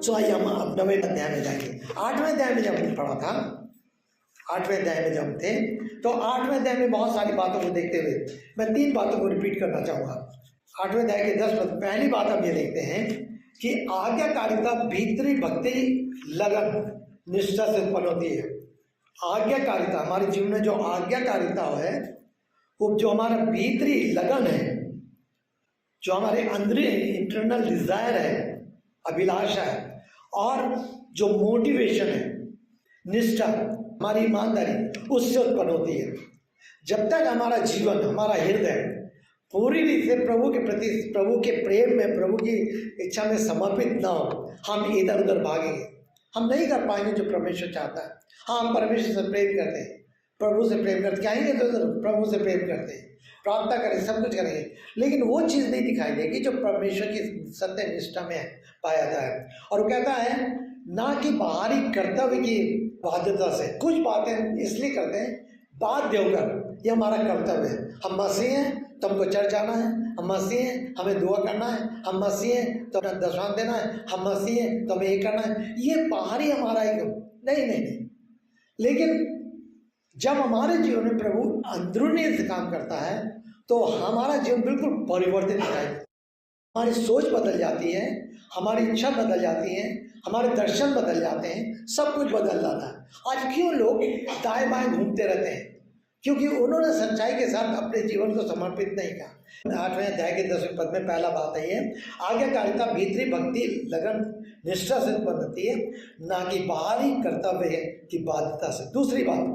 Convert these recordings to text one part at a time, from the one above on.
सो आइए हम अब 9वें अध्याय में जाएंगे। 8वें अध्याय में जब हमने पढ़ा था, 8वें अध्याय में जब थे, तो 8वें अध्याय में बहुत सारी बातों को देखते हुए मैं 3 बातों को रिपीट करना चाहूँगा। 8वें अध्याय के 10 पद, पहली बात हम ये देखते हैं कि आज्ञाकारिता भीतरी भक्ति लगन निष्ठा से उत्पन्न होती है। आज्ञाकारिता, हमारे जीवन में जो आज्ञाकारिता है, वो जो हमारा भीतरी लगन है, जो हमारे अंदर इंटरनल डिजायर है, अभिलाषा है, और जो मोटिवेशन है, निष्ठा, हमारी ईमानदारी, उससे उत्पन्न होती है। जब तक हमारा जीवन, हमारा हृदय पूरी रीति से प्रभु के प्रति, प्रभु के प्रेम में, प्रभु की इच्छा में समर्पित ना हो, हम इधर उधर भागेंगे, हम नहीं कर पाएंगे जो परमेश्वर चाहता है। हाँ, हम परमेश्वर से प्रेम करते हैं, प्रभु से प्रेम करते, आएंगे तो प्रभु से प्रेम करते हैं, प्रार्थना करें, सब कुछ करेंगे, लेकिन वो चीज़ नहीं दिखाई देगी जो परमेश्वर की सत्य निष्ठा में पाया जाता है। और वो कहता है ना कि बाहरी कर्तव्य की बाध्यता से, कुछ बातें इसलिए करते हैं बाध्य होकर, ये हमारा कर्तव्य है। हम मसीह हैं तो हमको चर्च जाना है, हम मसीह हैं हमें दुआ करना है, हम मसीह हैं तो हमें दशवान देना है, हम मसीह हैं तो हमें ये करना है। ये बाहरी हमारा एक नहीं। लेकिन जब हमारे जीवन में प्रभु अंदरूनी से काम करता है तो हमारा जीवन बिल्कुल परिवर्तित दिखाई देता है। हमारी सोच बदल जाती है, हमारी इच्छा बदल जाती है, हमारे दर्शन बदल जाते हैं, सब कुछ बदल जाता है। आज क्यों लोग दाएं बाएं घूमते रहते हैं? क्योंकि उन्होंने सच्चाई के साथ अपने जीवन को समर्पित नहीं किया। 8वें अध्याय के 10वें पद में पहला बात है ये, आज्ञाकारिता भीतरी भक्ति लगन निष्ठा से उत्पन्न होती है, ना कि बाहरी कर्तव्य की बाध्यता से। दूसरी बात,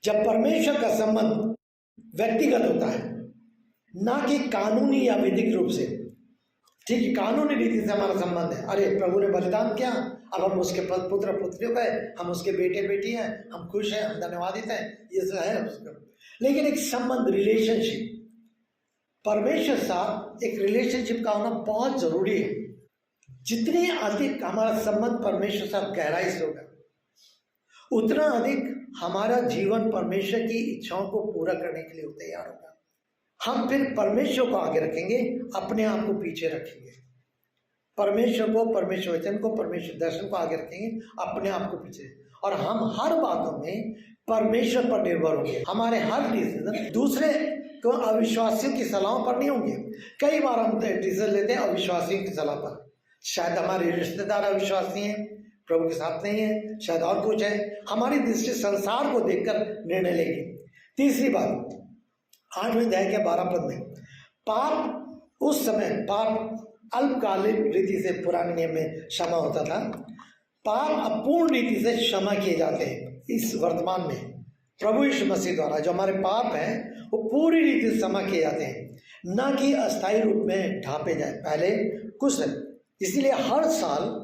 जब परमेश्वर का संबंध व्यक्तिगत होता है, ना कि कानूनी या विधिक रूप से। ठीक है, कानूनी रीति से हमारा संबंध है, अरे प्रभु ने बलिदान किया, अब हम उसके पुत्र पुत्रियों का है, हम उसके बेटे बेटी हैं, हम खुश हैं, हम धन्यवादित हैं, ये सब है उसका। लेकिन एक संबंध, रिलेशनशिप, परमेश्वर साथ एक रिलेशनशिप का होना बहुत जरूरी है। जितनी अधिक हमारा संबंध परमेश्वर साथ गहराई से होगा, उतना अधिक हमारा जीवन परमेश्वर की इच्छाओं को पूरा करने के लिए तैयार होगा। हम फिर परमेश्वर को आगे रखेंगे, अपने आप को पीछे रखेंगे। परमेश्वर को, परमेश्वर वचन को, परमेश्वर दर्शन को आगे रखेंगे, अपने आप को पीछे। और हम हर बातों में परमेश्वर पर निर्भर होंगे। हमारे हर डिसीजन दूसरे को अविश्वासियों की सलाहों पर नहीं होंगे। कई बार हम डिसीजन लेते हैं अविश्वासियों की सलाह पर। शायद हमारे रिश्तेदार अविश्वासी हैं, प्रभु के साथ नहीं है, शायद और कुछ है। हमारी दृष्टि संसार को देखकर निर्णय लेगी। तीसरी बात, 8वें अध्याय के 12 पद में, पाप उस समय, पाप अल्पकालिक रीति से पुराने नियम में क्षमा होता था, पाप अपूर्ण रीति से क्षमा किए जाते हैं इस वर्तमान में। प्रभु यीशु मसीह द्वारा जो हमारे पाप हैं वो पूरी रीति से क्षमा किए जाते हैं, ना कि अस्थायी रूप में ढांपे जाए। पहले कुछ नहीं, इसीलिए हर साल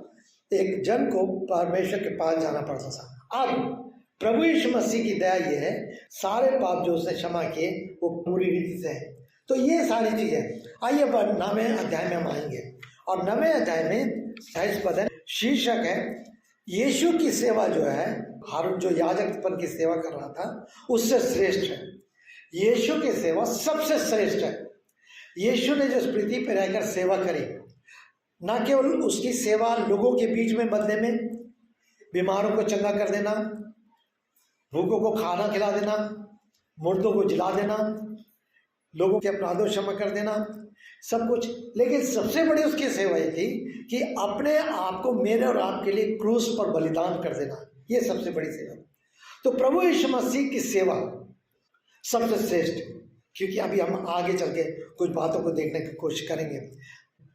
एक जन को परमेश्वर के पास जाना पड़ता था। अब प्रभु यीशु मसीह की दया ये है, सारे पाप जो उसने क्षमा किए वो पूरी रीति से है। तो ये सारी चीजें, आइए 9वें अध्याय में हम आएंगे। और 9वें अध्याय में 28 पद है, शीर्षक है यीशु की सेवा जो है, हारून जो याजकपन की सेवा कर रहा था उससे श्रेष्ठ है। यीशु की सेवा सबसे श्रेष्ठ है। यीशु ने जो इस पृथ्वी पर रहकर सेवा करी, ना केवल उसकी सेवा लोगों के बीच में बदले में, बीमारों को चंगा कर देना, भूखों को खाना खिला देना, मुर्दों को जिला देना, लोगों के अपराधों क्षमा कर देना, सब कुछ। लेकिन सबसे बड़ी उसकी सेवा ये थी कि अपने आप को मेरे और आपके लिए क्रूस पर बलिदान कर देना। ये सबसे बड़ी सेवा। तो प्रभु यीशु मसीह की सेवा सबसे श्रेष्ठ, क्योंकि अभी हम आगे चल के कुछ बातों को देखने की कोशिश करेंगे।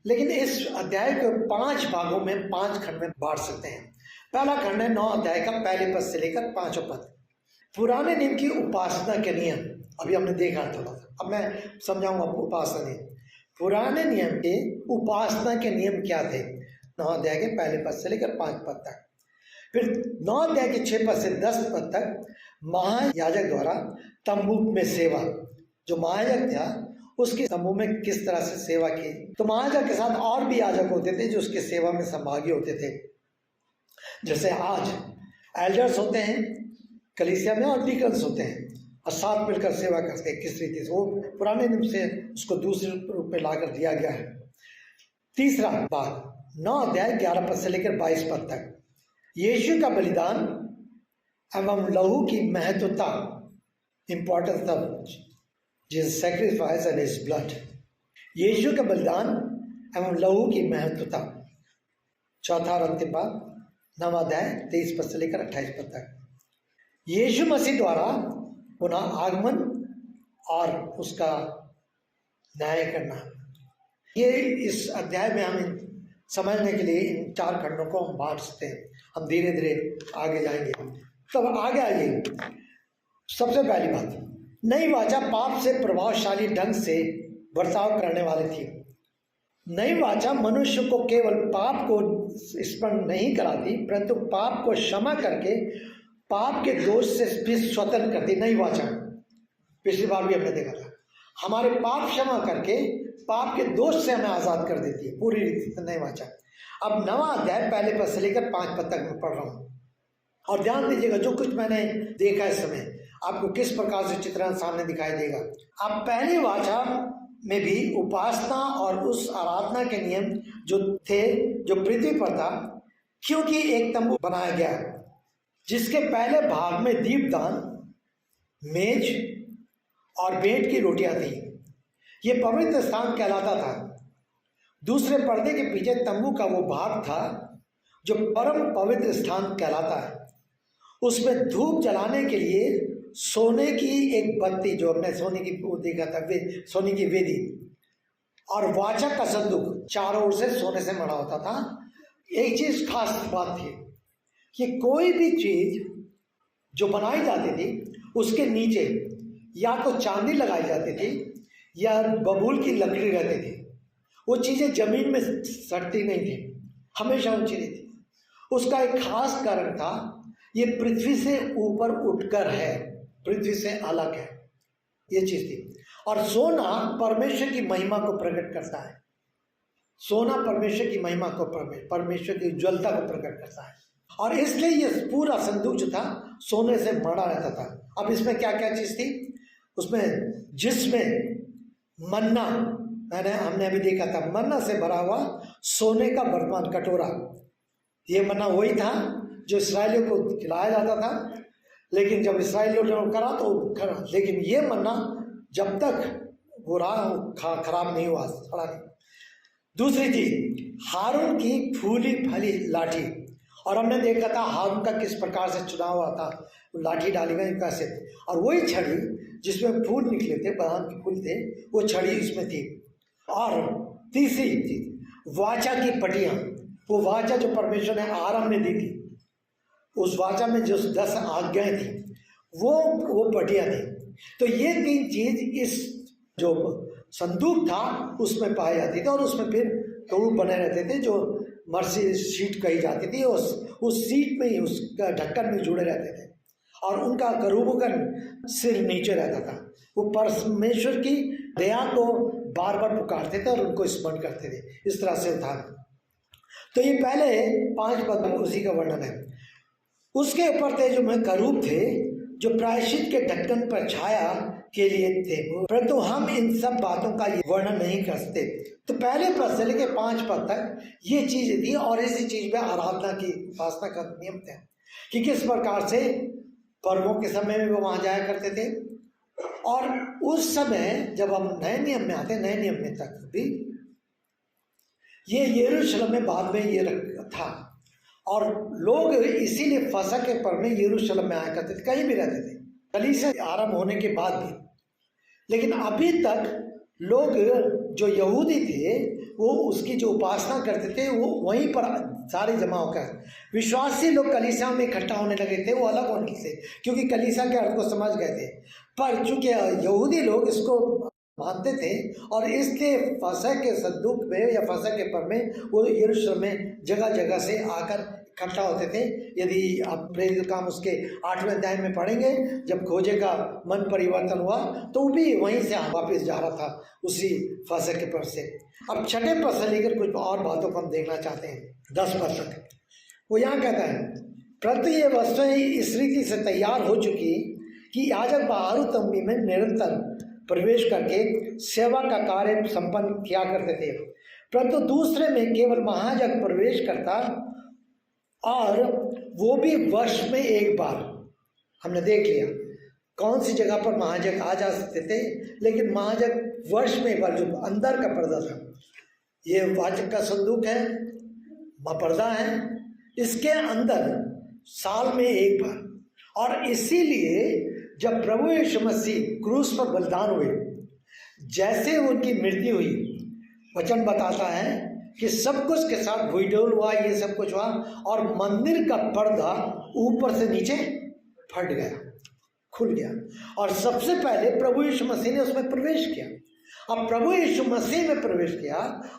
लेकिन इस अध्याय को 5 भागों में, 5 खंड में बांट सकते हैं। पहला खंड है 9 अध्याय का पहले पद से लेकर 5वां पद, पुराने नियम की उपासना के नियम। अभी हमने देखा थोड़ा सा, अब मैं समझाऊंगा उपासना नियम। पुराने नियम के उपासना के नियम क्या थे? 9 अध्याय के पहले पद से लेकर 5 पद तक। फिर 9 अध्याय के 6 पद से 10 पद तक महायाजक द्वारा तंबू में सेवा, जो महायाजक था उसके तंबू में किस तरह से सेवा की। तो महायाजक के साथ और भी याजक होते थे जो उसके सेवा में सहभागी होते थे। जैसे आज एल्डर्स होते हैं कलीसिया में और डीकन्स होते हैं और साथ मिलकर सेवा करते हैं। किस रीति से? वो पुराने नियम से उसको दूसरे रूप में लाकर दिया गया है। तीसरा बात, 9 अध्याय 11 पद से लेकर 22 पद तक यीशु का बलिदान एवं लहू की महत्वता, importance of Jesus sacrifice and his blood. यीशु का बलिदान एवं लहू की महत्वता, चौथा और अंतिम पाठ 9 अध्याय 23 पद से लेकर 28 पद तक यीशु मसीह द्वारा पुनः आगमन और उसका न्याय करना। ये इस अध्याय में हम समझने के लिए इन 4 खंडों को हम बांट सकते हैं। हम धीरे धीरे आगे जाएंगे। तब आगे आइए, सबसे पहली बात, नई वाचा पाप से प्रभावशाली ढंग से बर्ताव करने वाली थी। नई वाचा मनुष्य को केवल पाप को स्मरण नहीं कराती, परंतु पाप को क्षमा करके पाप के दोष से भी स्वतंत्र करती। नई वाचा पिछली बार भी हमने देखा था, हमारे पाप क्षमा करके पाप के दोष से हमें आजाद कर देती है पूरी रीति से नई वाचा। अब 9वां अध्याय पहले पद से लेकर 5 पद तक मैं पढ़ रहा हूँ और ध्यान दीजिएगा जो कुछ मैंने देखा इस समय आपको किस प्रकार से चित्रण सामने दिखाई देगा। अब पहली वाचा में भी उपासना और उस आराधना के नियम जो थे जो पृथ्वी पर था, क्योंकि एक तंबू बनाया गया जिसके पहले भाग में दीपदान, मेज और भेंट की रोटियां थी। ये पवित्र स्थान कहलाता था। दूसरे पर्दे के पीछे तंबू का वो भाग था जो परम पवित्र स्थान कहलाता है। उसमें धूप जलाने के लिए सोने की एक बत्ती, जो हमने सोने की वो देखा था, सोने की वेदी, और वाचा का संदूक चारों ओर से सोने से मढ़ा होता था। एक चीज खास बात थी कि कोई भी चीज जो बनाई जाती थी उसके नीचे या तो चांदी लगाई जाती थी या बबूल की लकड़ी रहती थी। वो चीजें जमीन में सटती नहीं थी, हमेशा ऊंची रहती थी। उसका एक खास कारण था, ये पृथ्वी से ऊपर उठकर है, पृथ्वी से अलग है, ये चीज थी। और सोना परमेश्वर की महिमा को प्रकट करता है। सोना परमेश्वर की महिमा को, परमेश्वर की उज्ज्वलता को प्रकट करता है, और इसलिए ये पूरा संदूक जो था सोने से मढ़ा रहता था। अब इसमें क्या क्या चीज थी उसमें, जिसमें मन्ना, हमने अभी देखा था, मन्ना से भरा हुआ सोने का बर्तमान, कटोरा। ये मन्ना वही था जो इस्राएलियों को खिलाया जाता था, लेकिन जब इस्राएलियों ने करा तो करा, लेकिन ये मन्ना जब तक वो रहा खराब नहीं हुआ, सड़ा नहीं। दूसरी चीज, हारून की फूली फली लाठी, और हमने देखा था हारून का किस प्रकार से चुनाव हुआ था, लाठी डाली गई कैसे, और वही छड़ी जिसमें फूल निकले थे, बादाम के फूल थे, वो छड़ी इसमें थी। और तीसरी चीज, वाचा की पटियां, वो वाचा जो परमेश्वर ने आरंभ में दी थी, उस वाचा में जो 10 आज्ञाएं थी वो पटियां थी। तो ये 3 चीज इस जो संदूक था उसमें पाई जाती थी, और उसमें फिर करूब बने रहते थे जो मर्सी सीट कही जाती थी। उस सीट में ही, उसका ढक्कन में जुड़े रहते थे, और उनका करूबों का सिर नीचे रहता था। वो परमेश्वर की दया को बार बार पुकारते थे और उनको स्मरण करते थे। इस तरह से था। तो ये पहले 5 पद उसी का वर्णन है। उसके ऊपर थे जो में करूब थे जो प्रायश्चित के ढक्कन पर छाया के लिए थे, परंतु हम इन सब बातों का वर्णन नहीं कर सकते। तो पहले पद से लेकर 5 पद तक ये चीज थी, और इसी चीज में आराधना की, उपासना का नियम थे कि किस प्रकार से पर्वों के समय में वो वहां जाया करते थे। और उस समय जब हम नए नियम में आते, नए नियम में तक भी ये यरूशलेम में बाद में ये था, और लोग इसीलिए फसह के पर्व में यरूशलेम में आया करते थे, कहीं भी रहते थे, कलीसिया आरंभ होने के बाद भी। लेकिन अभी तक लोग जो यहूदी थे वो उसकी जो उपासना करते थे वो वहीं पर सारे जमा होकर, विश्वासी लोग कलीसिया में इकट्ठा होने लगे थे, वो अलग होने से, क्योंकि कलीसिया के अर्थ को समझ गए थे। पर चूंकि यहूदी लोग इसको मानते थे, और इसलिए फसह के संदूक में या फसह के पर्व में वो यरूशलेम में जगह जगह से आकर इकट्ठा होते थे। यदि आप प्रेरित काम उसके 8वें अध्याय में पढ़ेंगे, जब खोजे का मन परिवर्तन हुआ तो वो भी वहीं से वापस जा रहा था, उसी फसह के पर्व से। अब 6ठे पद से लेकर कुछ और बातों को हम देखना चाहते हैं 10 पद तक। वो यहाँ कहता है, परंतु ये वस्तुएं इस रीति से तैयार हो चुकी कि याजक बाहरी तंबू में निरंतर प्रवेश करके सेवा का कार्य संपन्न किया करते थे। परंतु दूसरे में केवल महायाजक प्रवेश करता, और वो भी वर्ष में एक बार। हमने देख लिया कौन सी जगह पर महायाजक आ जा सकते थे, लेकिन महायाजक वर्ष में एक बार, जो अंदर का पर्दा था, ये वाचक का संदूक है, पर्दा है, इसके अंदर साल में एक बार। और इसीलिए जब प्रभु यीशु मसीह क्रूस पर बलिदान हुए, जैसे उनकी मृत्यु हुई, वचन बताता है कि सब कुछ के साथ भूईडोल हुआ, ये सब कुछ हुआ, और मंदिर का पर्दा ऊपर से नीचे फट गया, खुल गया, और सबसे पहले प्रभु यीशु मसीह ने उसमें प्रवेश किया। अब प्रभु यीशु मसीह में प्रवेश किया,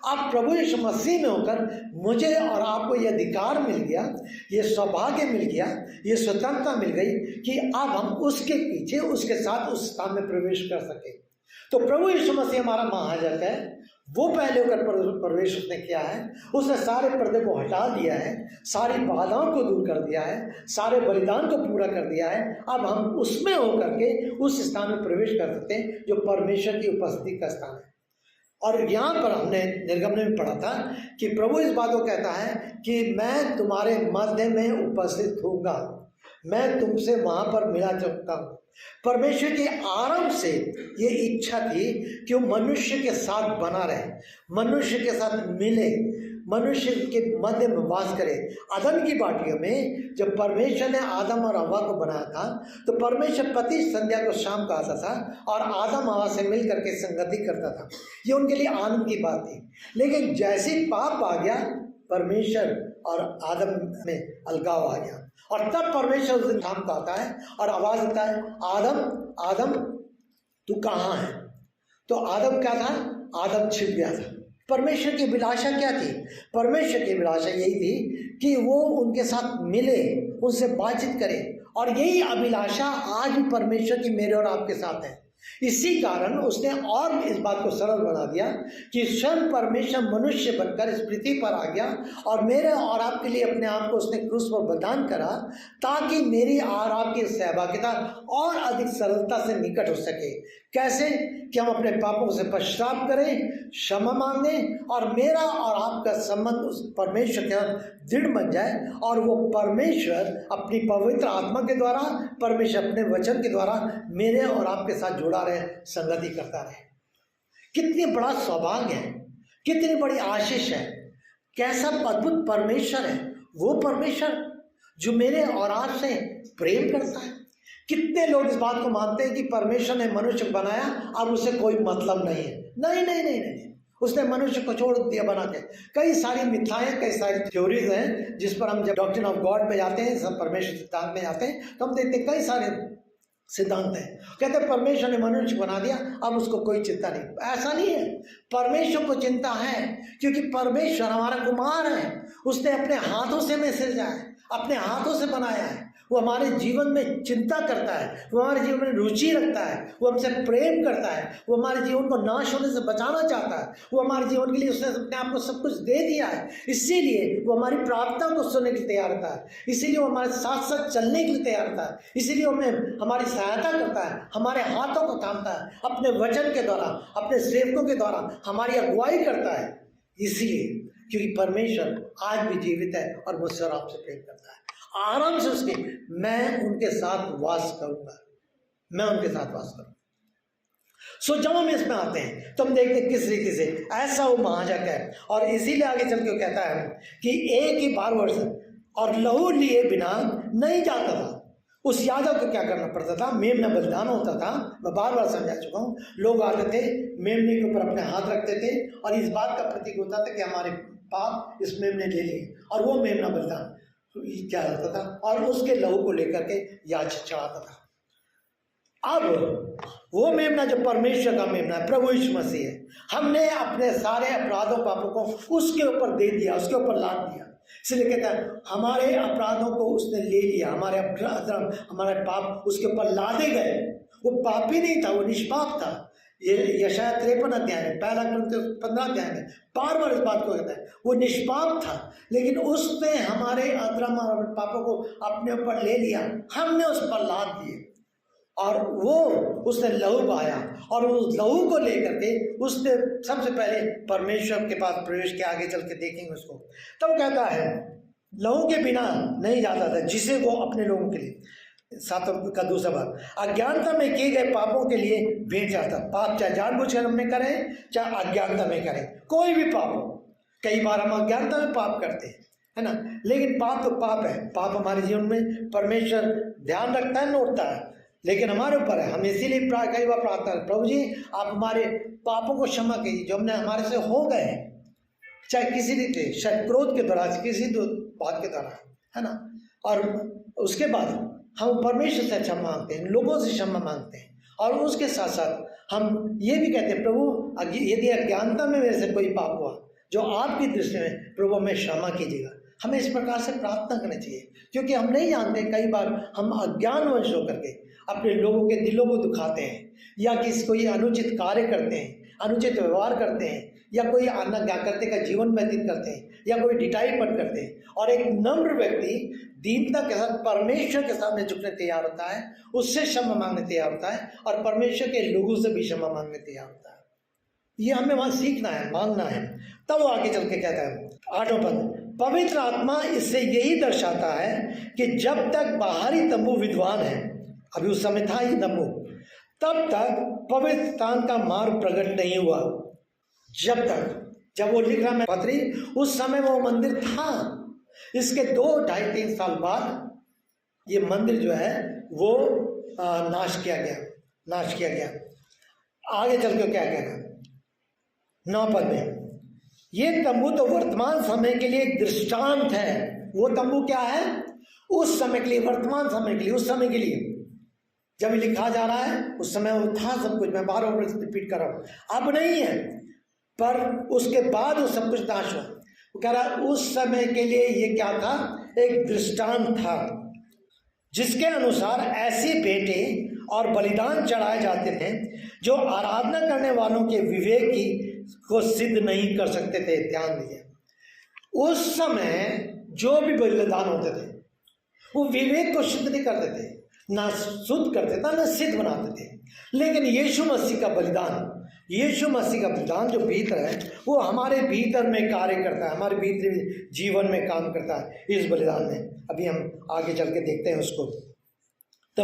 अब प्रभु यीशु मसीह में होकर मुझे और आपको ये अधिकार मिल गया, ये सौभाग्य मिल गया, ये स्वतंत्रता मिल गई कि अब हम उसके पीछे, उसके साथ उस स्थान में प्रवेश कर सके। तो प्रभु यीशु मसीह हमारा महायाजक है, वो पहले होकर प्रवेश उसने किया है, उसने सारे पर्दे को हटा दिया है, सारी बाधाओं को दूर कर दिया है, सारे बलिदान को पूरा कर दिया है। अब हम उसमें होकर के उस स्थान में प्रवेश कर सकते हैं जो परमेश्वर की उपस्थिति का स्थान है। और यहाँ पर हमने निर्गमन में पढ़ा था कि प्रभु इस बात को कहता है कि मैं तुम्हारे मध्य में उपस्थित होऊंगा, मैं तुमसे वहाँ पर मिला सकता हूँ। परमेश्वर की आरंभ से ये इच्छा थी कि वो मनुष्य के साथ बना रहे, मनुष्य के साथ मिले, मनुष्य के मध्य में वास करे। आदम की बाटियों में जब परमेश्वर ने आदम और हवा को बनाया था, तो परमेश्वर प्रति संध्या को शाम को आता था और आदम हवा से मिल करके संगति करता था। ये उनके लिए आनंद की बात थी। लेकिन जैसे पाप आ गया, परमेश्वर और आदम में अलगाव आ गया, और तब परमेश्वर उस दिन शाम को आता है और आवाज देता है, आदम आदम तू कहाँ है? तो आदम क्या था? आदम छिप गया था। परमेश्वर की अभिलाषा क्या थी? परमेश्वर की अभिलाषा यही थी कि वो उनके साथ मिले, उनसे बातचीत करे, और यही अभिलाषा आज भी परमेश्वर की मेरे और आपके साथ है। इसी कारण उसने और इस बात को सरल बना दिया कि स्वयं परमेश्वर मनुष्य बनकर इस पृथ्वी पर आ गया और मेरे और आपके लिए अपने आप को उसने क्रूस पर बलिदान करा, ताकि मेरी और आपकी सहभागिता और अधिक सरलता से निकट हो सके। कैसे? कि हम अपने पापों से पश्चाताप करें, क्षमा मांगे, और मेरा और आपका संबंध उस परमेश्वर के साथ दृढ़ बन जाए, और वो परमेश्वर अपनी पवित्र आत्मा के द्वारा, परमेश्वर अपने वचन के द्वारा मेरे और आपके साथ जुड़ा रहे, संगति करता रहे। कितनी बड़ा सौभाग्य है, कितनी बड़ी आशीष है, कैसा अद्भुत परमेश्वर है वो परमेश्वर जो मेरे और आपसे प्रेम करता है। कितने लोग इस बात को मानते हैं कि परमेश्वर ने मनुष्य बनाया, अब उसे कोई मतलब नहीं है। नहीं नहीं नहीं नहीं, उसने मनुष्य को छोड़ दिया बना के। कई सारी मिथ्याएं, कई सारी थ्योरीज हैं जिस पर हम जब डॉक्ट्रिन ऑफ गॉड में जाते हैं, सब परमेश्वर सिद्धांत में जाते हैं, तो हम देखते हैं कई सारे सिद्धांत है, कहते हैं परमेश्वर ने मनुष्य बना दिया, अब उसको कोई चिंता नहीं। ऐसा नहीं है, परमेश्वर को चिंता है, क्योंकि परमेश्वर हमारा कुमार है, उसने अपने हाथों से हमें सृजा है, अपने हाथों से बनाया है। वो हमारे जीवन में चिंता करता है, वो हमारे जीवन में रुचि रखता है, वो हमसे प्रेम करता है, वो हमारे जीवन को नाश होने से बचाना चाहता है, वो हमारे जीवन के लिए उसने अपने आप को सब कुछ दे दिया है। इसीलिए वो हमारी प्रार्थना को सुनने के लिए तैयार रहता है, इसीलिए वो हमारे साथ साथ चलने के लिए तैयार रहता है, इसीलिए हमें हमारी सहायता करता है, हमारे हाथों को थामता है, अपने वचन के द्वारा, अपने सेवकों के द्वारा हमारी अगुवाई करता है। इसलिए क्योंकि परमेश्वर आज भी जीवित है और मुझसे और आपसे प्रेम करता है। आराम से उसके मैं उनके साथ वास करूंगा, मैं उनके साथ वास करूंगा। सो जब हम इसमें आते हैं तो हम देखते हैं किस रीति से ऐसा वो महायाजक है, और इसीलिए आगे चल के कहता है कि एक ही बार वर्ष और लहू लिए बिना नहीं जाता था। उस याजक को क्या करना पड़ता था? मेमना बलिदान होता था। मैं बार बार समझा चुका हूँ। लोग आते थे, मेमने के ऊपर अपने हाथ रखते थे, और इस बात का प्रतीक होता था कि हमारे पाप इस मेमने ले लिए, और वो मेमना बलिदान क्या होता था, और उसके लहू को लेकर के याजक चढ़ाता था। अब वो मेमना जो परमेश्वर का मेमना है, प्रभु यीशु मसीह है, हमने अपने सारे अपराधों पापों को उसके ऊपर दे दिया, उसके ऊपर लाद दिया। इसलिए कहता है हमारे अपराधों को उसने ले लिया, हमारे अपराध, हमारे पाप उसके ऊपर लादे गए। वो पापी नहीं था, वो निष्पाप था। ये यशायाह 53 अध्याय में, पहला कुरिन्थियों 15 अध्याय में बार बार इस बात को कहता है। वो निष्पाप था, लेकिन उसने हमारे अधर्म और पापों को अपने ऊपर ले लिया, हमने उस पर लाद दिए। और वो उसने लहू पाया और उस लहू को लेकर के उसने सबसे पहले परमेश्वर के पास प्रवेश किया। आगे चल के देखेंगे उसको। तब कहता है लहू के बिना नहीं जाता था जिसे वो अपने लोगों के लिए। 7 का दूसरा भाग, अज्ञानता में किए गए पापों के लिए भेंट जाता। पाप चाहे जानबूझकर हमने करें चाहे अज्ञानता में करें, कोई भी पाप हो। कई बार हम अज्ञानता में पाप करते हैं, है ना, लेकिन पाप तो पाप है। पाप हमारे जीवन में परमेश्वर ध्यान रखता है, नोटता है, लेकिन हमारे ऊपर है। हम इसीलिए कई बार प्रार्थना करें, प्रभु जी आप हमारे पापों को क्षमा कीजिए जो हमने हमारे से हो गए हैं, चाहे किसी रीति, शायद क्रोध के द्वारा, किसी बात के द्वारा, है ना। और उसके बाद हम परमेश्वर से क्षमा मांगते हैं, लोगों से क्षमा मांगते हैं, और उसके साथ साथ हम ये भी कहते हैं प्रभु यदि अज्ञानता में मेरे से कोई पाप हुआ जो आपकी दृष्टि में, प्रभु हमें क्षमा कीजिएगा। हमें इस प्रकार से प्रार्थना करनी चाहिए, क्योंकि हम नहीं जानते, कई बार हम अज्ञानवश होकर के अपने लोगों के दिलों को दुखाते हैं, या किसी कोई अनुचित कार्य करते हैं, अनुचित व्यवहार करते हैं, या कोई अनाज्ञाकर्ते का जीवन व्यतीत करते हैं, या कोई ढिठाईपन करते हैं। और एक नम्र व्यक्ति दीनता के साथ परमेश्वर के सामने झुकने तैयार होता है, उससे क्षमा मांगने तैयार होता है, और परमेश्वर के लोगों से भी क्षमा मांगने तैयार होता है। ये हमें वहां सीखना है, मांगना है। तब वो आगे चल के कहता है 8वां पद, पवित्र आत्मा इससे यही दर्शाता है कि जब तक बाहरी तंबू विद्वान है, अभी उस समय था ये तंबू, तब तक पवित्र स्थान का मार्ग प्रकट नहीं हुआ। जब वो लिख रहा है पत्री, उस समय वो मंदिर था। इसके 2-2.5-3 साल बाद ये मंदिर जो है वो नाश किया गया। आगे चल के क्या कहना 9 पद में, ये तंबू तो वर्तमान समय के लिए एक दृष्टांत है। वो तंबू क्या है? उस समय के लिए, वर्तमान समय के लिए, उस समय के लिए जब लिखा जा रहा है, उस समय वो था सब कुछ। मैं बार बार रिपीट कर रहा हूँ, अब नहीं है, पर उसके बाद वो सब कुछ नाश हुआ। वो कह रहा है उस समय के लिए ये क्या था? एक दृष्टांत था, जिसके अनुसार ऐसे बेटे और बलिदान चढ़ाए जाते थे जो आराधना करने वालों के विवेक की को सिद्ध नहीं कर सकते थे। ध्यान दीजिए, उस समय जो भी बलिदान होते थे वो विवेक को सिद्ध नहीं करते थे, ना शुद्ध करते थे, ना सिद्ध बनाते थे। लेकिन यीशु मसीह का बलिदान जो भीतर है, वो हमारे भीतर में कार्य करता है, हमारे भीतर जीवन में काम करता है इस बलिदान में। अभी हम आगे चल के देखते हैं उसको। तो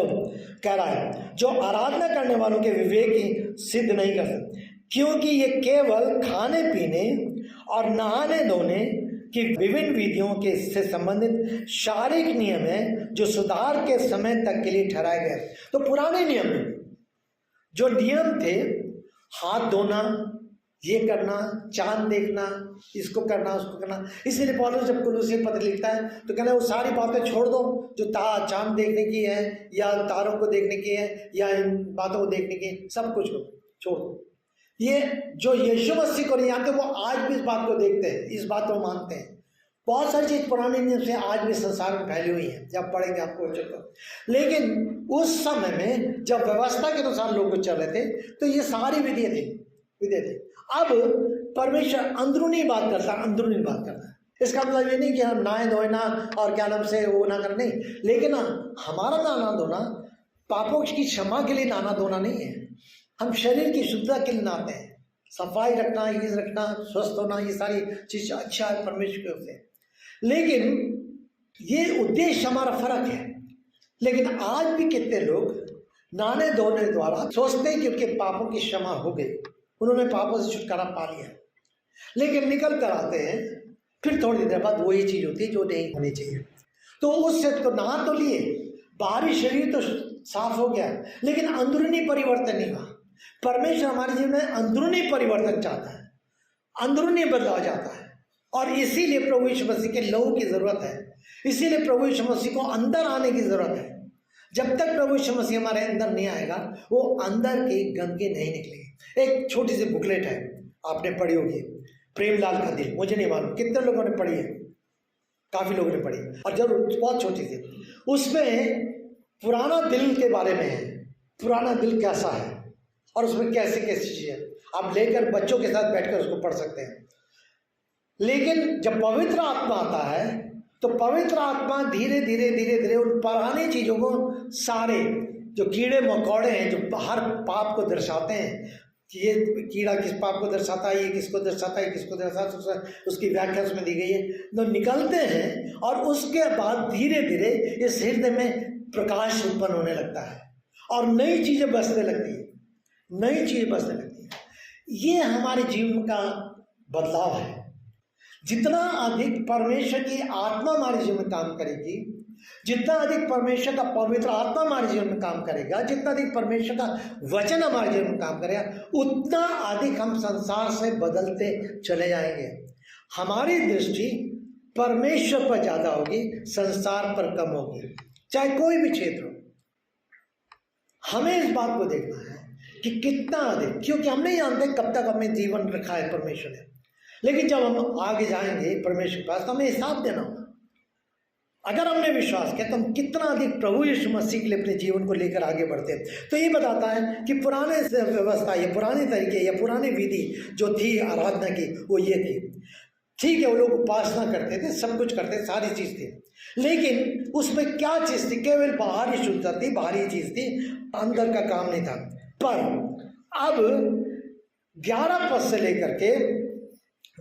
कह रहा है जो आराधना करने वालों के विवेक की सिद्ध नहीं कर सकते, क्योंकि ये केवल खाने पीने और नहाने धोने की विभिन्न विधियों के से संबंधित शारीरिक नियम है जो सुधार के समय तक के लिए ठहराए गए। तो पुराने नियम में जो नियम थे, हाथ धोना, ये करना, चांद देखना, इसको करना, उसको करना, इसीलिए पौलुस जब कुलुस्सी पत्र लिखता है तो कहना वो सारी बातें छोड़ दो जो चांद देखने की है, या तारों को देखने की है, या इन बातों को देखने की, सब कुछ को छोड़ दो। ये जो यीशु मसीह को नहीं जानते वो आज भी इस बात को देखते हैं, इस बात को मानते हैं। बहुत सारी चीज पुराने नियम से आज भी संसार में फैली हुई है, जब पढ़ेंगे आपको चलकर। लेकिन उस समय में जब व्यवस्था के अनुसार लोग चल रहे थे तो ये सारी विधियां थी। अब परमेश्वर अंदरूनी बात करता है। इसका मतलब ये नहीं कि हम नहाए धोना और क्या नाम से वो ना करने, लेकिन हमारा नहाना धोना पापों की क्षमा के लिए नहाना धोना नहीं है। हम शरीर की शुद्धता के लिए नहाते हैं, सफाई रखना, ये रखना, स्वस्थ होना, ये सारी चीज अच्छा है परमेश्वर की ओर से। लेकिन ये उद्देश्य हमारा फर्क है। लेकिन आज भी कितने लोग नहाने धोने द्वारा सोचते हैं कि उनके पापों की क्षमा हो गई, उन्होंने पापों से छुटकारा पा लिया, लेकिन निकल कर आते हैं फिर थोड़ी देर बाद वही चीज होती है जो नहीं होनी चाहिए। तो उससे तो नहा तो लिए, बाहरी शरीर तो साफ हो गया, लेकिन अंदरूनी परिवर्तन नहीं हुआ। परमेश्वर हमारे जीवन में अंदरूनी परिवर्तन चाहता है, अंदरूनी बदलाव चाहता है, और इसीलिए प्रभु यीशु मसीह के लहू की जरूरत है। इसीलिए प्रभु यीशु मसीह को अंदर आने की जरूरत है। जब तक प्रभु यीशु मसीह हमारे अंदर नहीं आएगा, वो अंदर की गंदगी नहीं निकलेगी। एक छोटी सी बुकलेट है, आपने पढ़ी होगी, प्रेमलाल का दिल। मुझे नहीं मालूम कितने लोगों ने पढ़ी है, काफी लोगों ने पढ़ी, और जरूर बहुत छोटी सी। उसमें पुराना दिल के बारे में है, पुराना दिल कैसा है और उसमें कैसी कैसी चीजें है। आप लेकर बच्चों के साथ बैठकर उसको पढ़ सकते हैं। लेकिन जब पवित्र आत्मा आता है तो पवित्र आत्मा धीरे धीरे उन पुरानी चीजों को सारे जो कीड़े मकोड़े हैं जो हर पाप को दर्शाते हैं कि ये कीड़ा किस पाप को दर्शाता है, ये किसको दर्शाता है, किसको दर्शाता है, उसकी व्याख्या उसमें दी गई है। तो निकलते हैं और उसके बाद धीरे धीरे इस हृदय में प्रकाश उत्पन्न होने लगता है और नई चीजें बसने लगती है, नई चीजें बसने लगती है। ये हमारे जीवन का बदलाव है। जितना अधिक परमेश्वर की आत्मा हमारे जीवन में काम करेगी, जितना अधिक परमेश्वर का पवित्र आत्मा हमारे जीवन में काम करेगा, जितना अधिक परमेश्वर का वचन हमारे जीवन में काम करेगा, उतना अधिक हम संसार से बदलते चले जाएंगे। हमारी दृष्टि परमेश्वर पर ज्यादा होगी, संसार पर कम होगी, चाहे कोई भी क्षेत्र हो। हमें इस बात को देखना है कि कितना अधिक, क्योंकि हम नहीं जानते कब तक हमें जीवन रखा है परमेश्वर ने, लेकिन जब हम आगे जाएंगे परमेश्वर के पास तो हमें हिसाब देना होगा। अगर हमने विश्वास किया तो हम कितना अधिक प्रभु यीशु मसीह के लिए अपने जीवन को लेकर आगे बढ़ते हैं। तो ये बताता है कि पुराने व्यवस्था, ये पुराने तरीके या पुरानी विधि जो थी आराधना की, वो ये थी। ठीक है, वो लोग उपासना करते थे, सब कुछ करते थे, सारी चीज थी, लेकिन उसमें क्या चीज थी? केवल बाहरी शुद्धता थी, बाहरी चीज थी, अंदर का काम नहीं था। पर अब 11 पद से लेकर के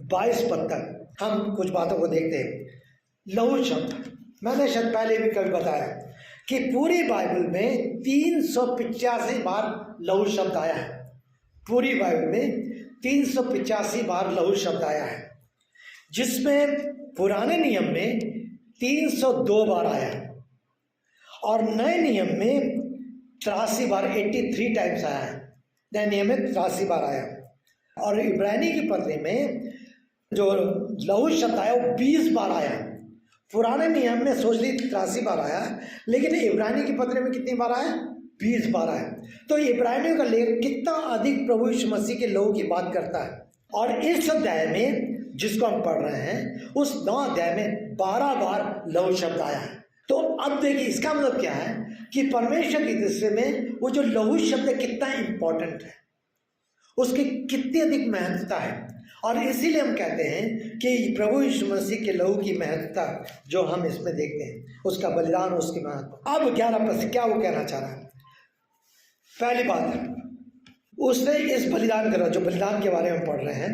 22 पद तक हम कुछ बातों को देखते हैं। लहू शब्द, मैंने शायद पहले भी कभी बताया कि पूरी बाइबल में 385 बार लहू शब्द आया है। पूरी बाइबल में 385 बार लहू शब्द आया है, जिसमें पुराने नियम में 302 बार आया है और नए नियम में 83 बार, 83 टाइम्स आया है। नए नियम में 83 बार आया और इब्रानी की पत्री में जो लहू शब्द आया वो 20 बार आया है। पुराने नियम में सोच ली 83 बार आया, लेकिन इब्रानी की पत्री में कितनी बार आया? 20 बार आया। तो इब्रानियों का लेख कितना अधिक प्रभु यीशु मसीह के लहू की बात करता है। और इस अध्याय में जिसको हम पढ़ रहे हैं, उस 9 अध्याय में 12 बार लहू शब्द आया है। तो अब देखिए इसका मतलब क्या है कि परमेश्वर की दृष्टि में वो जो लहू शब्द कितना इंपॉर्टेंट है, उसकी कितनी अधिक महत्वता है। और इसीलिए हम कहते हैं कि प्रभु यीशु मसीह के लहू की महत्वता जो हम इसमें देखते हैं, उसका बलिदान, उसकी महत्व। अब 11 पद से क्या वो कहना चाह रहा है? पहली बात, उसने इस बलिदान करा, जो बलिदान के बारे में पढ़ रहे हैं,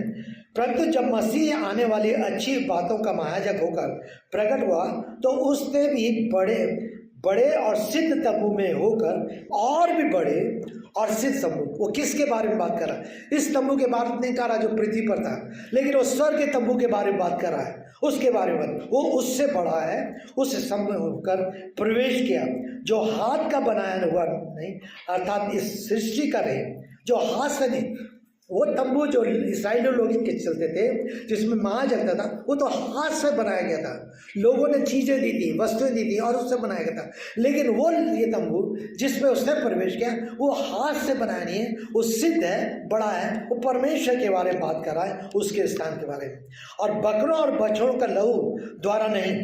परंतु जब मसीह आने वाली अच्छी बातों का महायाजक होकर प्रकट हुआ तो उसने भी बड़े और सिद्ध तंबू में होकर और भी बड़े और सिद्ध तंबू, वो किसके बारे में बात कर रहा है? इस तंबू के बारे में नहीं कर रहा जो पृथ्वी पर था, लेकिन वो स्वर्ग के तंबू के बारे में बात कर रहा है, उसके बारे में। वो उससे बड़ा है, उस स्तंभ में होकर प्रवेश किया जो हाथ का बनाया हुआ नहीं, अर्थात इस सृष्टि का नहीं, जो हाथ से नहीं। वो तंबू जो इस्राएली लोग के चलते थे, जिसमें महायाजक था, वो तो हाथ से बनाया गया था। लोगों ने चीजें दी थी, वस्तुएं दी थी और उससे बनाया गया था। लेकिन वो ये तंबू जिसमें उसने प्रवेश किया, वो हाथ से बनाया नहीं है, वो सिद्ध है, बड़ा है, वो परमेश्वर के बारे में बात कर रहा है, उसके स्थान के बारे में। और बकरों और बछड़ों का लहू द्वारा नहीं,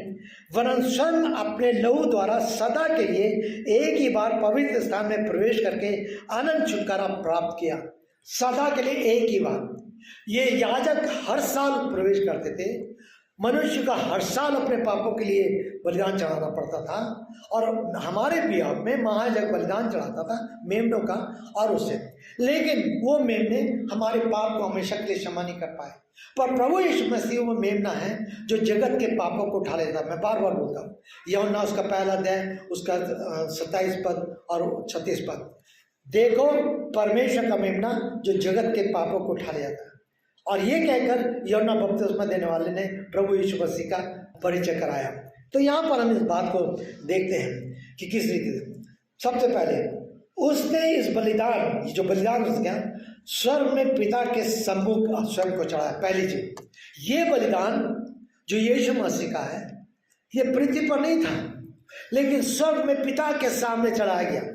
वरन स्वयं अपने लहू द्वारा सदा के लिए एक ही बार पवित्र स्थान में प्रवेश करके आनंद छुटकारा प्राप्त किया। सदा के लिए एक ही बार। ये याजक हर साल प्रवेश करते थे। मनुष्य का हर साल अपने पापों के लिए बलिदान चढ़ाना पड़ता था, और हमारे बिहार में महायाजक बलिदान चढ़ाता था मेमनों का और उससे, लेकिन वो मेमने हमारे पाप को हमेशा के लिए क्षमा नहीं कर पाए। पर प्रभु यीशु मसीह वो मेमना है जो जगत के पापों को उठा लेता। मैं बार बार बोलता हूँ, यूहन्ना उसका पहला अध्याय, उसका 27 पद और 36 पद, देखो परमेश्वर का मेमना जो जगत के पापों को उठा ले जाता है। और ये कहकर यूहन्ना बपतिस्मा देने वाले ने प्रभु यीशु मसीह का परिचय कराया। तो यहाँ पर हम इस बात को देखते हैं कि किस रीति से। सबसे पहले उसने इस बलिदान, जो बलिदान उसका स्वर्ग में पिता के सम्मुख स्वयं को चढ़ाया। पहली चीज, ये बलिदान जो यीशु मसीह का है, ये पृथ्वी पर नहीं था, लेकिन स्वर्ग में पिता के सामने चढ़ाया गया।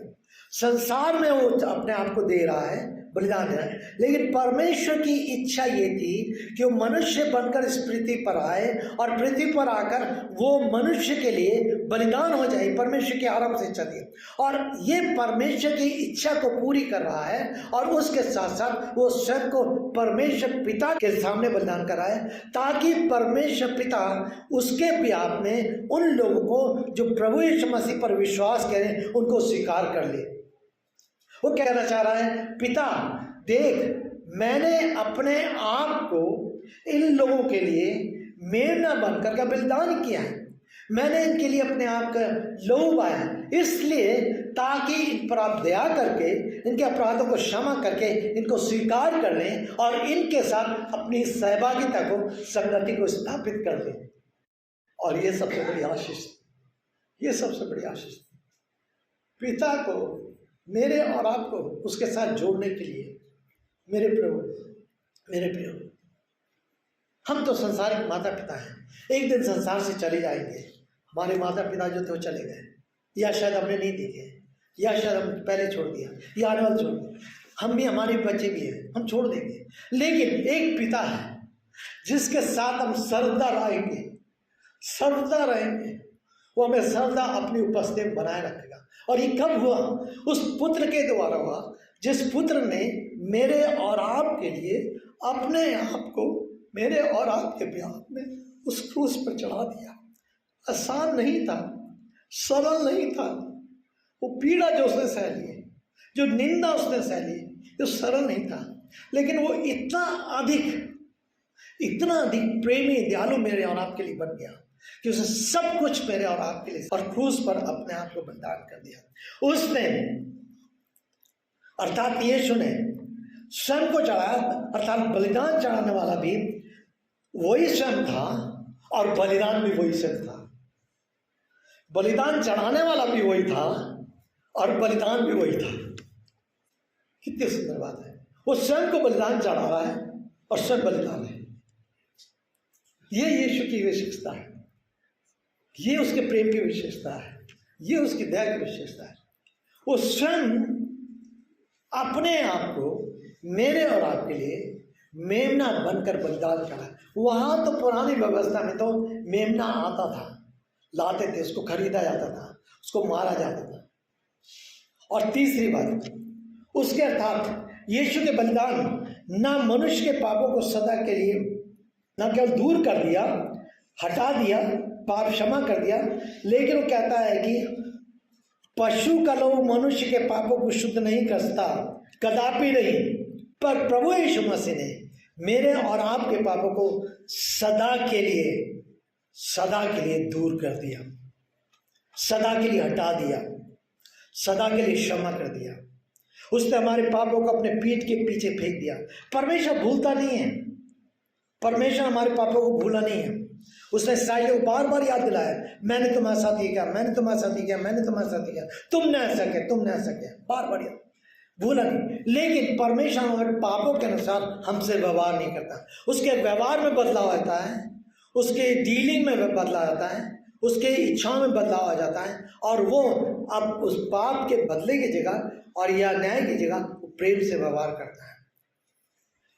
संसार में वो अपने आप को दे रहा है, बलिदान दे रहा है, लेकिन परमेश्वर की इच्छा ये थी कि वो मनुष्य बनकर इस पृथ्वी पर आए और पृथ्वी पर आकर वो मनुष्य के लिए बलिदान हो जाए। परमेश्वर की आरंभ से इच्छा थी, और ये परमेश्वर की इच्छा को पूरी कर रहा है, और उसके साथ साथ वो स्वयं को परमेश्वर पिता के सामने बलिदान कराए, ताकि परमेश्वर पिता उसके बिहाफ में उन लोगों को जो प्रभु यीशु मसीह पर विश्वास करें उनको स्वीकार कर ले। वो क्या कहना चाह रहा है, पिता देख मैंने अपने आप को इन लोगों के लिए मेमना बनकर का बलिदान किया है, मैंने इनके लिए अपने आप का लहू बहाया, इसलिए ताकि इन पर आप दया करके इनके अपराधों को क्षमा करके इनको स्वीकार कर लें और इनके साथ अपनी सहभागिता को, संगति को स्थापित कर दें। और ये सबसे बड़ी आशीष, ये सबसे बड़ी आशीष पिता को, मेरे और आपको उसके साथ जोड़ने के लिए। मेरे प्रियो, हम तो संसारिक माता पिता हैं, एक दिन संसार से चले जाएंगे। हमारे माता पिता जो थे वो चले गए, या शायद हमने नहीं देखे, या शायद हम पहले छोड़ दिया, या आने वाले छोड़ दिया। हम भी, हमारे बच्चे भी हैं, हम छोड़ देंगे। लेकिन एक पिता है जिसके साथ हम सर्वदा रहेंगे, सर्वदा रहेंगे। वो हमें सर्वदा अपनी उपस्थिति में बनाए रखेगा। और ये कब हुआ? उस पुत्र के द्वारा हुआ, जिस पुत्र ने मेरे और आपके लिए अपने आप को, मेरे और आपके ब्याह में उस क्रूस पर चढ़ा दिया। आसान नहीं था, सरल नहीं था। वो पीड़ा जो उसने सह ली, जो निंदा उसने सह ली, जो सरल नहीं था। लेकिन वो इतना अधिक प्रेमी, दयालु मेरे और आपके लिए बन गया कि उसने सब कुछ मेरे और आपके लिए और क्रूस पर अपने आप को बलिदान कर दिया। उसने, अर्थात यीशु ने स्वयं को चढ़ाया, अर्थात बलिदान चढ़ाने वाला भी वही स्वयं था और बलिदान भी वही स्वयं था। बलिदान चढ़ाने वाला भी वही था और बलिदान भी वही था। कितनी सुंदर बात है। वो स्वयं को बलिदान चढ़ा रहा है और स्वयं बलिदान है। ये यीशु की विशेषता है, ये उसके प्रेम की विशेषता है, ये उसकी दया की विशेषता है। वो स्वयं अपने आप को मेरे और आपके लिए मेमना बनकर बलिदान चढ़ा। वहां तो पुरानी व्यवस्था में तो मेमना आता था, लाते थे, उसको खरीदा जाता था, उसको मारा जाता था। और तीसरी बात, उसके अर्थात यीशु के बलिदान ना मनुष्य के पापों को सदा के लिए न केवल दूर कर दिया, हटा दिया, पाप क्षमा कर दिया, लेकिन वो कहता है कि पशु का लहू मनुष्य के पापों को शुद्ध नहीं करता, कदापि नहीं, पर प्रभु यीशु मसीह ने मेरे और आपके पापों को सदा के लिए दूर कर दिया, सदा के लिए हटा दिया, सदा के लिए क्षमा कर दिया। उसने हमारे पापों को अपने पीठ के पीछे फेंक दिया। परमेश्वर भूलता नहीं है, परमेश्वर हमारे पापों को भूला नहीं है। उसने इस्राएलियों को बार बार याद दिलाया, मैंने तुम्हारे साथ ये किया, मैंने तुम्हारे साथ ये किया, मैंने तुम्हारे साथ ये किया, तुमने ऐसा किया, तुमने ऐसा किया, बार बार याद, भूला नहीं। लेकिन परमेश्वर हमारे पापों के अनुसार हमसे व्यवहार नहीं करता। उसके व्यवहार में बदलाव आता है, उसके डीलिंग में बदलाव आता है, उसके इच्छाओं में बदलाव आ जाता है, और वो अब उस पाप के बदले की जगह और या न्याय की जगह प्रेम से व्यवहार करता है।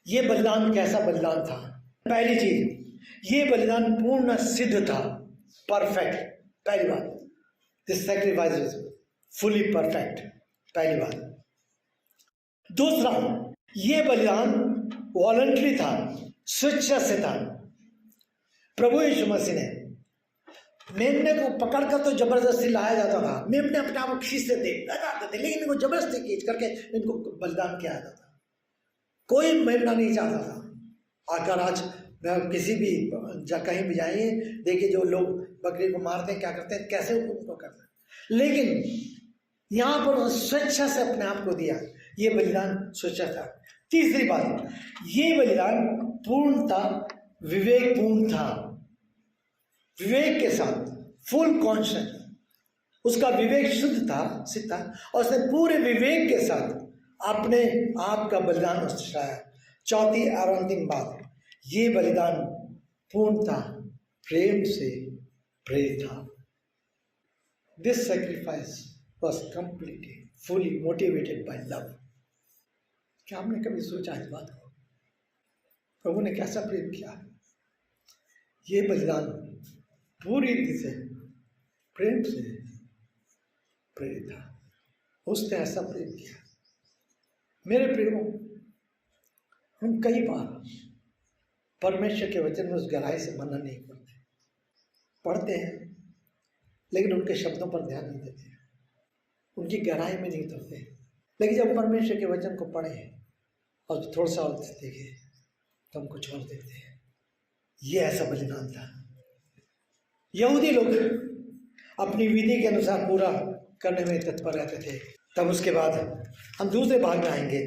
ये बलिदान कैसा बलिदान था? पहली चीज, ये बलिदान पूर्ण सिद्ध था, परफेक्ट। पहली बात, this sacrifice is fully perfect, पहली बात। दूसरा, ये बलिदान वॉलंटरी था, स्वेच्छा से था। प्रभु यीशु मसीह ने, मेमने को पकड़कर तो जबरदस्ती लाया जाता था, मेमने अपने आप को खींचते थे, लगाते थे, लेकिन इनको जबरदस्ती खींच करके इनको बलिदान किया जाता था। कोई मेमना नहीं चाहता था। आकर आज किसी भी कहीं भी जाइए, देखिए जो लोग बकरी को मारते हैं, क्या करते हैं, कैसे उनको करते हैं। लेकिन यहाँ पर स्वेच्छा से अपने आप को दिया, ये बलिदान स्वेच्छा था। तीसरी बात, ये बलिदान पूर्ण था, विवेकपूर्ण था, विवेक के साथ, फुल कॉन्शियस, उसका विवेक शुद्ध था, सिद्ध था, और उसने पूरे विवेक के साथ अपने आप का बलिदान चढ़ाया। चौथी और अंतिम बात, ये बलिदान पूर्ण था, प्रेम से प्रेरित था। This sacrifice was completed, fully motivated by love. क्या हमने कभी सोचा इस बात को? प्रभु ने कैसा प्रेम किया? ये बलिदान पूरी रीति से प्रेम से प्रेरित था। उसने ऐसा प्रेम किया। मेरे प्रेमों, हम कई बार परमेश्वर के वचन में उस गहराई से मनन नहीं करते, पढ़ते हैं लेकिन उनके शब्दों पर ध्यान नहीं देते, उनकी गहराई में नहीं उतरते। लेकिन जब परमेश्वर के वचन को पढ़े और थोड़ा सा और देखे तो हम कुछ और देखते हैं। ये ऐसा बलिदान था। यहूदी लोग अपनी विधि के अनुसार पूरा करने में तत्पर रहते थे। तब उसके बाद हम दूसरे भाग में आएंगे,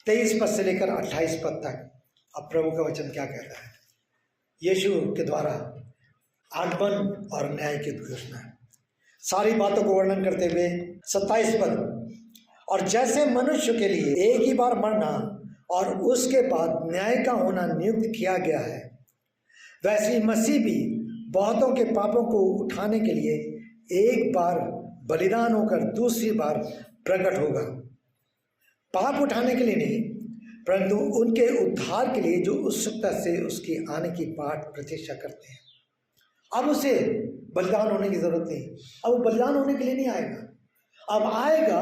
23 पद से लेकर 28 पद तक। अब प्रभु का वचन क्या कहता है? यीशु के द्वारा आगमन और न्याय की घोषणा, सारी बातों को वर्णन करते हुए 27 पद, और जैसे मनुष्य के लिए एक ही बार मरना और उसके बाद न्याय का होना नियुक्त किया गया है, वैसे ही मसीह भी बहुतों के पापों को उठाने के लिए एक बार बलिदान होकर दूसरी बार प्रकट होगा। पाप उठाने के लिए नहीं, परंतु उनके उद्धार के लिए जो उत्सुकता से उसकी आने की बाट प्रतीक्षा करते हैं। अब उसे बलिदान होने की जरूरत नहीं, अब वो बलिदान होने के लिए नहीं आएगा। अब आएगा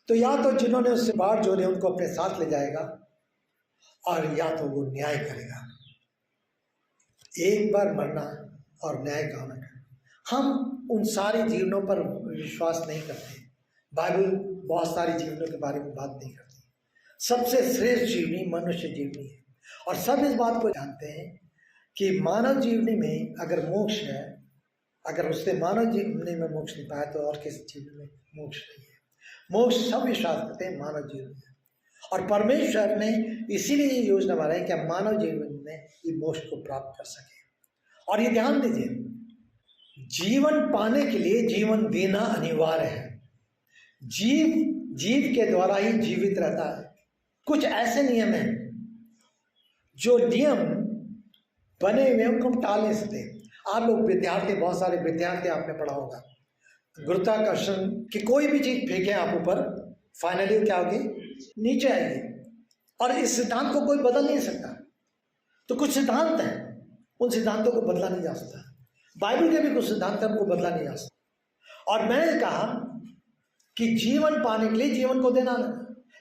तो या तो जिन्होंने उससे बाट जोड़े उनको अपने साथ ले जाएगा, और या तो वो न्याय करेगा। एक बार मरना और न्याय का होना। हम उन सारे जीवनों पर विश्वास नहीं करते। बाइबल बहुत सारी जीवनों के बारे में बात नहीं करती। सबसे श्रेष्ठ जीवनी मनुष्य जीवनी है, और सब इस बात को जानते हैं कि मानव जीवनी में अगर मोक्ष है, अगर उससे मानव जीवनी में मोक्ष नहीं पाया तो और किसी जीवन में मोक्ष नहीं है। मोक्ष सब विश्वास करते हैं मानव जीवन में, और परमेश्वर ने इसीलिए ये योजना बनाई कि हम मानव जीवन में ये मोक्ष को प्राप्त कर सके। और ये ध्यान दीजिए, जीवन पाने के लिए जीवन देना अनिवार्य है। जीव के द्वारा ही जीवित रहता है। कुछ ऐसे नियम हैं जो नियम बने हुए उनको हम टाल नहीं सकते। आप लोग विद्यार्थी, बहुत सारे विद्यार्थी आपने पढ़ा होगा, गुरुत्वाकर्षण की कोई भी चीज फेंके आप ऊपर, फाइनली क्या होगी? नीचे आएगी। और इस सिद्धांत को कोई बदल नहीं सकता। तो कुछ सिद्धांत हैं, उन सिद्धांतों को बदला नहीं जा सकता। बाइबल के भी कुछ सिद्धांत हैं, उनको बदला नहीं जा सकता। और मैंने कहा कि जीवन पाने के लिए जीवन को देना।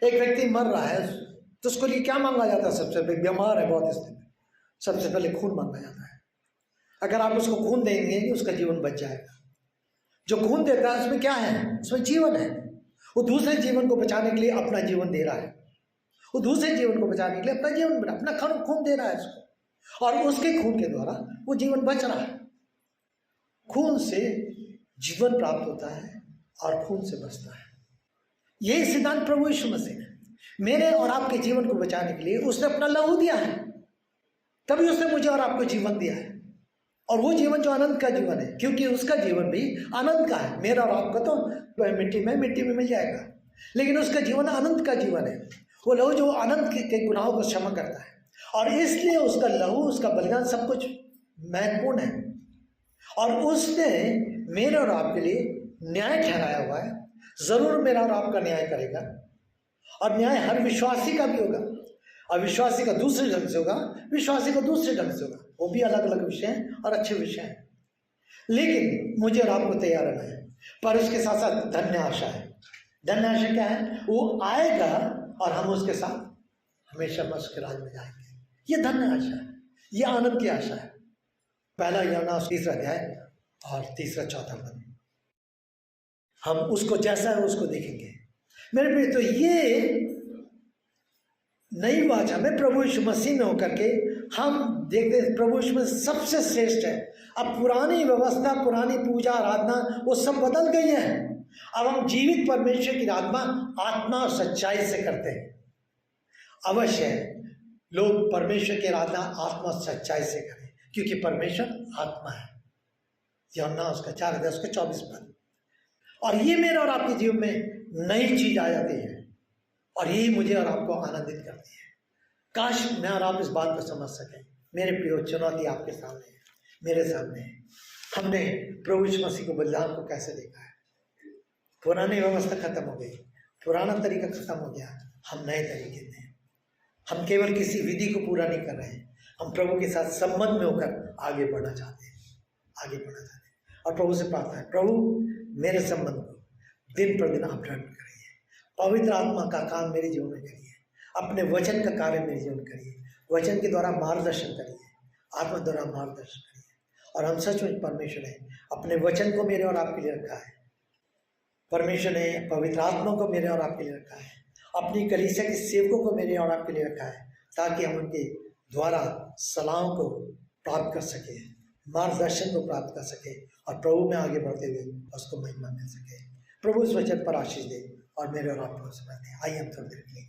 एक व्यक्ति मर रहा है तो उसको लिए क्या मांगा जाता है? सबसे पहले, बीमार है बहुत स्थिति में, सबसे पहले खून मांगा जाता है। अगर आप उसको खून देंगे उसका जीवन बच जाएगा। जो खून देता है उसमें क्या है? उसमें जीवन है। वो दूसरे जीवन को बचाने के लिए अपना जीवन दे रहा है। वो दूसरे जीवन को बचाने के लिए अपना जीवन, अपना खून दे रहा है उसको, और उसके खून के द्वारा वो जीवन बच रहा है। खून से जीवन प्राप्त होता है और खून से बचता है। यही सिद्धांत प्रभु यीशु मसीह ने मेरे और आपके जीवन को बचाने के लिए उसने अपना लहू दिया है। तभी उसने मुझे और आपको जीवन दिया है, और वो जीवन जो अनंत का जीवन है, क्योंकि उसका जीवन भी अनंत का है। मेरा और आपका तो मिट्टी में मिल जाएगा, लेकिन उसका जीवन अनंत का जीवन है। वो लहू जो अनंत के गुनाहों को क्षमा करता है, और इसलिए उसका लहू, उसका बलिदान सब कुछ महत्वपूर्ण है। और उसने मेरे और आपके लिए न्याय ठहराया हुआ है। जरूर मेरा और आपका न्याय करेगा, और न्याय हर विश्वासी का भी होगा। अविश्वासी का दूसरे ढंग से होगा, विश्वासी का दूसरे ढंग से होगा। वो भी अलग अलग विषय हैं और अच्छे विषय हैं, लेकिन मुझे और आपको तैयार रहना है। पर उसके साथ साथ धन्य आशा है। धन्य आशा क्या है? वो आएगा और हम उसके साथ हमेशा उसके राज में जाएंगे। ये धन्य आशा है, ये आनंद की आशा है। पहला यूहन्ना 3 अध्याय और 3-4 पद, हम उसको जैसा है उसको देखेंगे। मेरे प्रिय, तो ये नई वाचा में प्रभु यीशु मसीह में होकर के हम देखते हैं प्रभु यीशु मसीह सबसे श्रेष्ठ है। अब पुरानी व्यवस्था, पुरानी पूजा आराधना वो सब बदल गई है। अब हम जीवित परमेश्वर की आराधना आत्मा और सच्चाई से करते हैं। अवश्य लोग परमेश्वर की आराधना आत्मा और सच्चाई से करें, क्योंकि परमेश्वर आत्मा है। यूहन्ना उसका 4 उसका 24 पद। और ये मेरे और आपके जीवन में नई चीज आ जाती है, और यही मुझे और आपको आनंदित करती है। काश मैं और आप इस बात को समझ सकें। मेरे प्रिय, चुनौती आपके सामने है, मेरे सामने है। हमने प्रभु यीशु मसीह को बलिदान को कैसे देखा है? पुरानी व्यवस्था खत्म हो गई, पुराना तरीका खत्म हो गया, हम नए तरीके में। हम केवल किसी विधि को पूरा नहीं कर रहे हैं, हम प्रभु के साथ संबंध में होकर आगे बढ़ना चाहते हैं, आगे बढ़ना चाहते हैं। और प्रभु से प्रार्थना है, प्रभु मेरे संबंध को दिन पर दिन आप दृढ़ करिए। पवित्र आत्मा का काम मेरे जीवन में करिए, अपने वचन का कार्य मेरे जीवन में करिए, वचन के द्वारा मार्गदर्शन करिए, आत्मा द्वारा मार्गदर्शन करिए। और हम सचमुच परमेश्वर है, अपने वचन को मेरे और आपके लिए रखा है। परमेश्वर ने पवित्र आत्मा को मेरे और आपके लिए रखा है, अपनी कलीसिया के सेवकों को मेरे और आपके लिए रखा है, ताकि हम उनके द्वारा सलाह को प्राप्त कर सके, मार्गदर्शन को प्राप्त कर सके और प्रभु में आगे बढ़ते हुए उसको महिमा मिल सके। प्रभु इस वचन पर आशीष दे और मेरे और आपको समझ दे। आइए हम थोड़ी देर के लिए